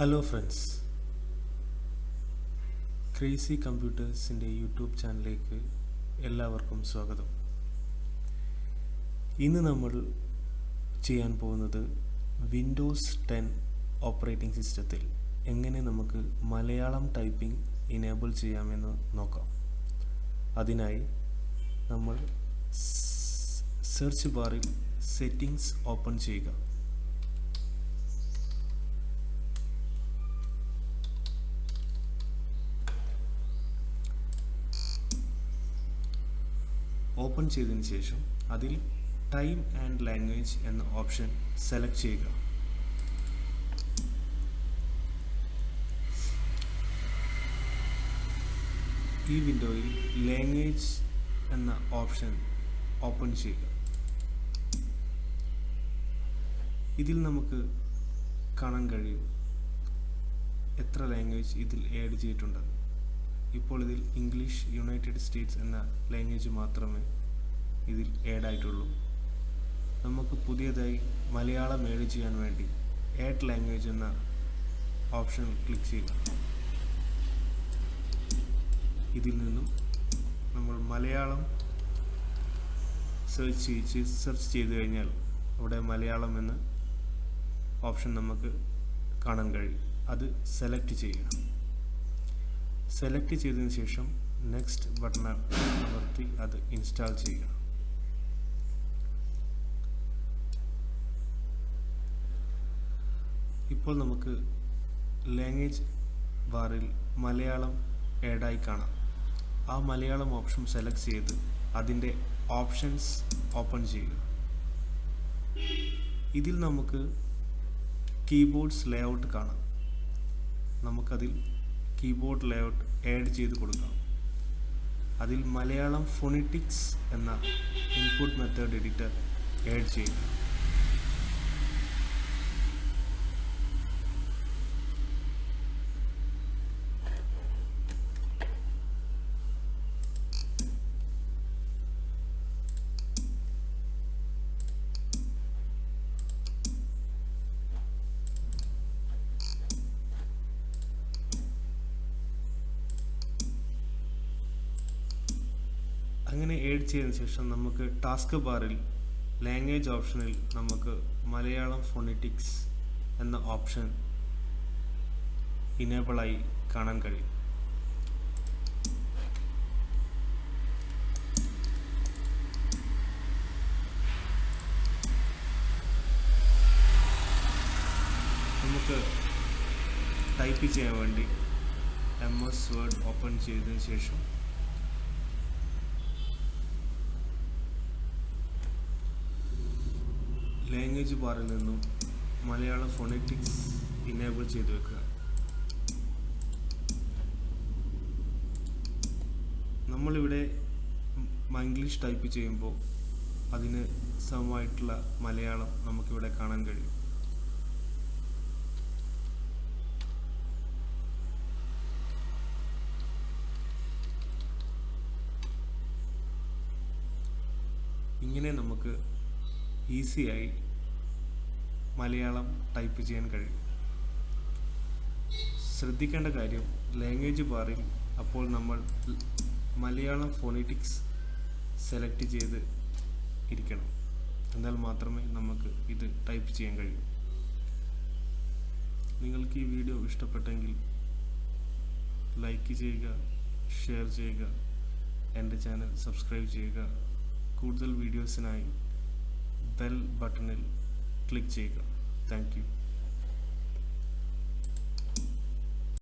Hello friends, crazy കമ്പ്യൂട്ടേഴ്സിൻ്റെ YouTube ചാനലിലേക്ക് എല്ലാവർക്കും സ്വാഗതം. ഇന്ന് നമ്മൾ ചെയ്യാൻ പോകുന്നത് വിൻഡോസ് 10 ഓപ്പറേറ്റിംഗ് സിസ്റ്റത്തിൽ എങ്ങനെ നമുക്ക് മലയാളം ടൈപ്പിംഗ് ഇനേബിൾ ചെയ്യാമെന്ന് നോക്കാം. അതിനായി നമ്മൾ സെർച്ച് ബാറിൽ സെറ്റിംഗ്സ് ഓപ്പൺ ചെയ്യുക. ഓപ്പൺ ചെയ്തതിന് ശേഷം അതിൽ ടൈം ആൻഡ് ലാംഗ്വേജ് എന്ന ഓപ്ഷൻ സെലക്ട് ചെയ്യുക. ഈ വിൻഡോയിൽ ലാംഗ്വേജ് എന്ന ഓപ്ഷൻ ഓപ്പൺ ചെയ്യുക. ഇതിൽ നമുക്ക് കാണാൻ കഴിയും എത്ര ലാംഗ്വേജ് ഇതിൽ ആഡ് ചെയ്തിട്ടുണ്ടെന്ന്. ഇപ്പോൾ ഇതിൽ ഇംഗ്ലീഷ്, യുണൈറ്റഡ് സ്റ്റേറ്റ്സ് എന്ന ലാംഗ്വേജ് മാത്രമേ ഇതിൽ ആഡ് ആയിട്ടുള്ളൂ. നമുക്ക് പുതിയതായി മലയാളം ആഡ് ചെയ്യാൻ വേണ്ടി ആഡ് ലാംഗ്വേജ് എന്ന ഓപ്ഷൻ ക്ലിക്ക് ചെയ്യുക. ഇതിൽ നിന്നും നമ്മൾ മലയാളം സെർച്ച് ചെയ്ത് കഴിഞ്ഞാൽ അവിടെ മലയാളം എന്ന ഓപ്ഷൻ നമുക്ക് കാണാൻ കഴിയും. അത് സെലക്ട് ചെയ്യുക. സെലക്ട് ചെയ്തതിന് ശേഷം നെക്സ്റ്റ് ബട്ടൺ അമർത്തി അത് ഇൻസ്റ്റാൾ ചെയ്യുക. ഇപ്പോൾ നമുക്ക് ലാംഗ്വേജ് ബാറിൽ മലയാളം ആഡായി കാണാം. ആ മലയാളം ഓപ്ഷൻ സെലക്ട് ചെയ്ത് അതിൻ്റെ ഓപ്ഷൻസ് ഓപ്പൺ ചെയ്യുക. ഇതിൽ നമുക്ക് കീബോർഡ്സ് ലേഔട്ട് കാണാം. നമുക്കതിൽ കീബോർഡ് ലേഔട്ട് ആഡ് ചെയ്ത് കൊടുക്കാം. അതിൽ മലയാളം ഫോണിറ്റിക്സ് എന്ന ഇൻപുട്ട് മെത്തേഡ് എഡിറ്റർ ആഡ് ചെയ്യുക. അങ്ങനെ ആഡ് ചെയ്തതിന് ശേഷം നമുക്ക് ടാസ്ക് ബാറിൽ ലാംഗ്വേജ് ഓപ്ഷനിൽ നമുക്ക് മലയാളം ഫോണിറ്റിക്സ് എന്ന ഓപ്ഷൻ ഇനേബിളായി കാണാൻ കഴിയും. നമുക്ക് ടൈപ്പ് ചെയ്യാൻ വേണ്ടി MS വേർഡ് ഓപ്പൺ ചെയ്തതിന് ശേഷം ലാംഗ്വേജ് ബാറിൽ നിന്നും മലയാളം ഫോണിറ്റിക്സ് ഇനേബിൾ ചെയ്ത് വെക്കുക. നമ്മളിവിടെ ഇംഗ്ലീഷ് ടൈപ്പ് ചെയ്യുമ്പോൾ അതിന് സമമായിട്ടുള്ള മലയാളം നമുക്കിവിടെ കാണാൻ കഴിയും. ഇങ്ങനെ നമുക്ക് ഈസിയായി മലയാളം ടൈപ്പ് ചെയ്യാൻ കഴിയും. ശ്രദ്ധിക്കേണ്ട കാര്യം, ലാംഗ്വേജ് ബാറിൽ അപ്പോൾ നമ്മൾ മലയാളം ഫോണിറ്റിക്സ് സെലക്ട് ചെയ്ത് ഇരിക്കണം. എന്നാൽ മാത്രമേ നമുക്ക് ഇത് ടൈപ്പ് ചെയ്യാൻ കഴിയൂ. നിങ്ങൾക്ക് ഈ വീഡിയോ ഇഷ്ടപ്പെട്ടെങ്കിൽ ലൈക്ക് ചെയ്യുക, ഷെയർ ചെയ്യുക, എൻ്റെ ചാനൽ സബ്സ്ക്രൈബ് ചെയ്യുക. കൂടുതൽ വീഡിയോസിനായി ബെൽ ബട്ടണിൽ ക്ലിക്ക് ചെയ്യുക. Thank you.